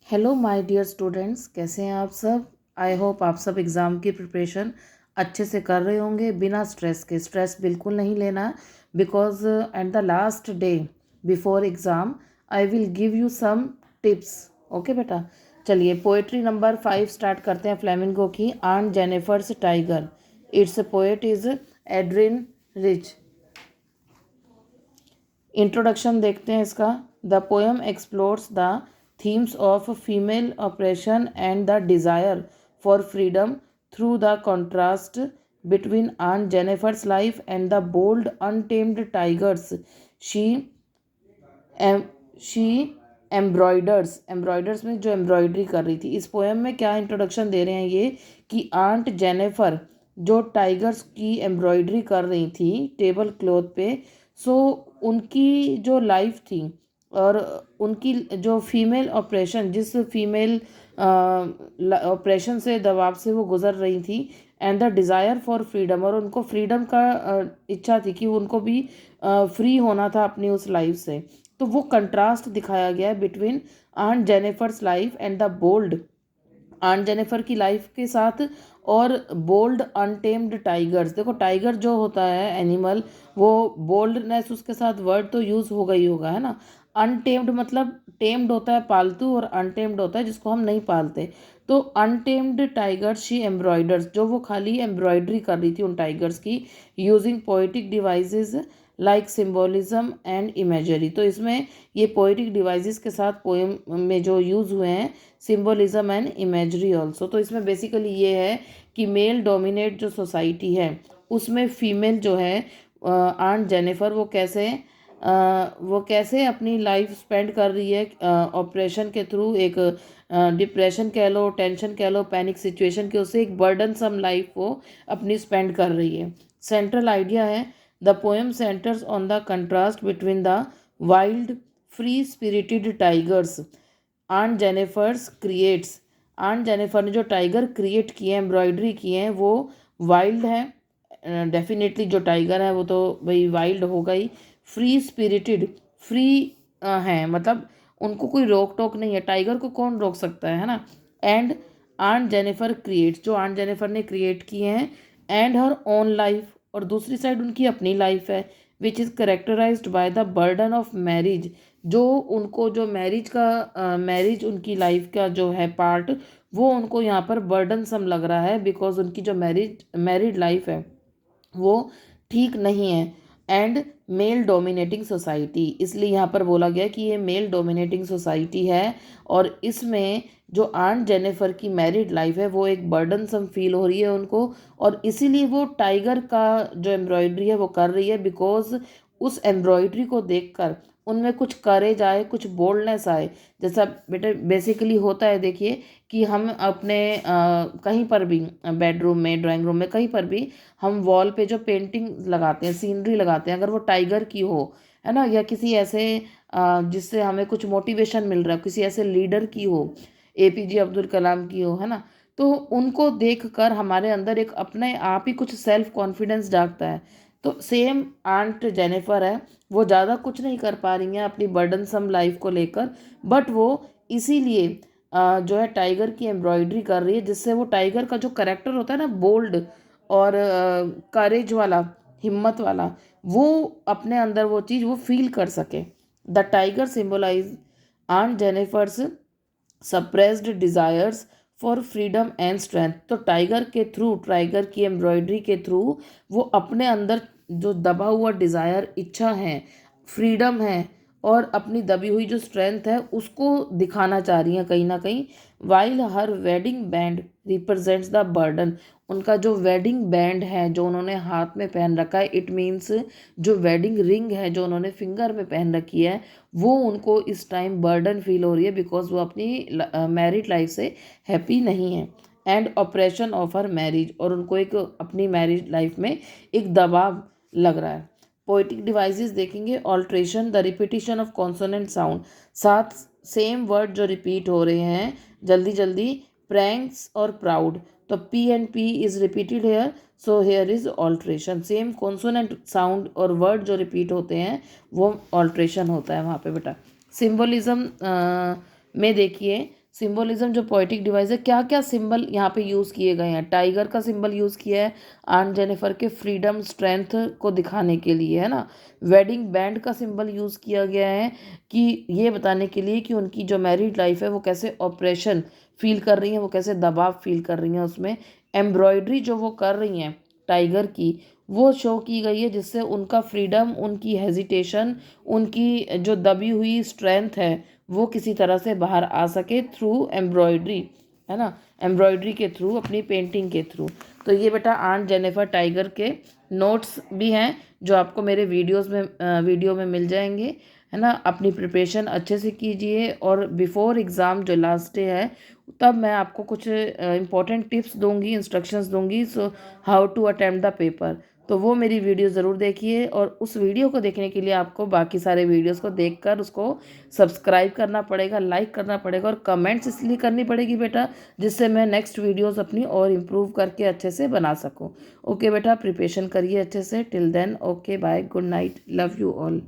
Hello my dear students, कैसे हैं आप सब। आई होप आप सब एग्ज़ाम की प्रिपरेशन अच्छे से कर रहे होंगे बिना स्ट्रेस के। स्ट्रेस बिल्कुल नहीं लेना, because at the last day before exam I will give you some tips. Okay बेटा, चलिए पोएट्री नंबर 5 स्टार्ट करते हैं फ्लेमिंगो की, आन Jennifer's tiger. It's poet is Adrian rich. Introduction देखते हैं इसका। The poem explores the themes of female oppression and the desire for freedom through the contrast between Aunt Jennifer's life and the bold, untamed tigers she em- she एम्ब्रॉयडर्स में जो embroidery कर रही थी। इस poem में क्या इंट्रोडक्शन दे रहे हैं ये कि आंट जेनिफर जो टाइगर्स की एम्ब्रॉयडरी कर रही थी टेबल क्लॉथ पे, सो उनकी जो लाइफ थी और उनकी जो फीमेल ऑपरेशन, जिस फीमेल ऑपरेशन से, दबाव से वो गुजर रही थी, and the desire for freedom, और उनको फ्रीडम का इच्छा थी कि उनको भी फ्री होना था अपनी उस लाइफ से। तो वो कंट्रास्ट दिखाया गया है between aunt Jennifer's life and the bold, aunt Jennifer की लाइफ के साथ, और बोल्ड अनटेम्ड टाइगर्स। देखो टाइगर जो होता है एनिमल, वो बोल्डनेस उसके साथ वर्ड तो यूज़ होगा ही होगा, है ना। अनटेम्ड मतलब टेम्ड होता है पालतू, और अनटेम्ड होता है जिसको हम नहीं पालते। तो अनटेम्ड टाइगर्स शी एम्ब्रॉयडर्स, जो वो खाली एम्ब्रॉयडरी कर रही थी उन टाइगर्स की, using poetic devices like symbolism and imagery. तो इसमें ये पोएटिक डिवाइसेस के साथ पोएम में जो यूज़ हुए हैं सिम्बोलिज्म एंड इमेजरी ऑल्सो। तो इसमें बेसिकली ये है कि मेल डोमिनेट जो सोसाइटी है उसमें फीमेल जो है आंट जेनिफर, वो कैसे अपनी लाइफ स्पेंड कर रही है ऑपरेशन के थ्रू। एक डिप्रेशन कह लो, टेंशन कह लो, पैनिक सिचुएशन के उससे एक बर्डन सम लाइफ वो अपनी स्पेंड कर रही है। सेंट्रल आइडिया है the poem centres on the contrast between the wild free spirited tigers aunt Jennifer's creates. Aunt Jennifer ने जो टाइगर क्रिएट किए हैं, एम्ब्रॉयडरी किए हैं, वो वाइल्ड है। डेफिनेटली जो टाइगर है वो तो भाई वाइल्ड होगा ही। फ्री स्पिरिटेड, फ्री हैं, मतलब उनको कोई रोक टोक नहीं है। टाइगर को कौन रोक सकता है ना। एंड आंट जेनिफर क्रिएट्स, जो आंट जेनिफर ने क्रिएट किए हैं, एंड हर ओन लाइफ, और दूसरी साइड उनकी अपनी लाइफ है, which is characterised by the burden of marriage. जो उनको जो मैरिज उनकी लाइफ का जो है पार्ट, वो उनको यहाँ पर बर्डन सम लग रहा है, बिकॉज उनकी जो मैरिड लाइफ है वो ठीक नहीं है। एंड मेल डोमिनेटिंग सोसाइटी, इसलिए यहाँ पर बोला गया कि ये मेल डोमिनेटिंग सोसाइटी है, और इसमें जो आंट जेनिफर की मैरिड लाइफ है वो एक बर्डन सम फील हो रही है उनको, और इसीलिए वो टाइगर का जो एम्ब्रॉयडरी है वो कर रही है, बिकॉज उस एम्ब्रॉयडरी को देखकर उनमें कुछ करेज आए, कुछ बोल्डनेस आए। जैसा बेटा बेसिकली होता है, देखिए कि हम अपने कहीं पर भी, बेडरूम में, ड्राइंग रूम में, कहीं पर भी हम वॉल पे जो पेंटिंग लगाते हैं, सीनरी लगाते हैं, अगर वो टाइगर की हो, है ना, या किसी ऐसे जिससे हमें कुछ मोटिवेशन मिल रहा है, किसी ऐसे लीडर की हो, एपीजे अब्दुल कलाम की हो, है ना, तो उनको देखकर हमारे अंदर एक अपने आप ही कुछ सेल्फ कॉन्फिडेंस जागता है। तो सेम आंट जेनिफर है, वो ज़्यादा कुछ नहीं कर पा रही हैं अपनी बर्डनसम लाइफ को लेकर, बट वो इसीलिए जो है टाइगर की एम्ब्रॉयडरी कर रही है, जिससे वो टाइगर का जो करेक्टर होता है ना, बोल्ड और करेज वाला, हिम्मत वाला, वो अपने अंदर वो चीज़ वो फील कर सके। The tiger symbolize aunt Jennifer's suppressed desires for freedom and strength. तो टाइगर के थ्रू, टाइगर की एम्ब्रॉयडरी के थ्रू, वो अपने अंदर जो दबा हुआ डिज़ायर, इच्छा है, फ्रीडम है, और अपनी दबी हुई जो स्ट्रेंथ है उसको दिखाना चाह रही हैं कहीं ना कहीं। While her wedding band represents the burden, उनका जो वेडिंग बैंड है जो उन्होंने हाथ में पहन रखा है, इट मीन्स जो वेडिंग रिंग है जो उन्होंने फिंगर में पहन रखी है, वो उनको इस टाइम बर्डन फील हो रही है, बिकॉज वो अपनी मैरिड लाइफ से हैप्पी नहीं है। And operation of her marriage, और उनको एक अपनी मैरिज लाइफ में एक दबाव लग रहा है। पोएटिक डिवाइसेस देखेंगे, alliteration, the repetition of consonant sound, साथ सेम वर्ड जो रिपीट हो रहे हैं जल्दी जल्दी, प्रैंक्स और प्राउड, तो P and P is repeated here, so here is alliteration. Same consonant sound और वर्ड जो रिपीट होते हैं वो ऑल्ट्रेशन होता है वहाँ पे बेटा। सिम्बोलिज्म में देखिए, सिंबलिज्म जो पोइटिक डिवाइस है, क्या क्या सिंबल यहाँ पे यूज़ किए गए हैं। टाइगर का सिंबल यूज़ किया है आंट जेनिफर के फ्रीडम स्ट्रेंथ को दिखाने के लिए, है ना। वेडिंग बैंड का सिंबल यूज़ किया गया है कि ये बताने के लिए कि उनकी जो मैरिड लाइफ है वो कैसे ऑपरेशन फील कर रही हैं, वो कैसे दबाव फील कर रही हैं उसमें। एम्ब्रॉयडरी जो वो कर रही हैं टाइगर की, वो शो की गई है, जिससे उनका फ्रीडम, उनकी हेजिटेशन, उनकी जो दबी हुई स्ट्रेंथ है वो किसी तरह से बाहर आ सके थ्रू एम्ब्रॉयडरी, है ना, एम्ब्रॉयडरी के थ्रू, अपनी पेंटिंग के थ्रू। तो ये बेटा आंट जेनिफर टाइगर के नोट्स भी हैं जो आपको मेरे वीडियो में मिल जाएंगे, है ना। अपनी प्रिपरेशन अच्छे से कीजिए, और बिफोर एग्ज़ाम जो लास्ट डे है तब मैं आपको कुछ इंपॉर्टेंट टिप्स दूंगी, इंस्ट्रक्शंस दूंगी, so how to attempt the paper. तो वो मेरी वीडियो ज़रूर देखिए, और उस वीडियो को देखने के लिए आपको बाकी सारे वीडियोस को देखकर उसको सब्सक्राइब करना पड़ेगा, लाइक करना पड़ेगा, और कमेंट्स इसलिए करनी पड़ेगी बेटा जिससे मैं नेक्स्ट वीडियोस अपनी और इम्प्रूव करके अच्छे से बना सकूं। ओके बेटा, प्रिपरेशन करिए अच्छे से। Till then, okay bye, good night, love you all.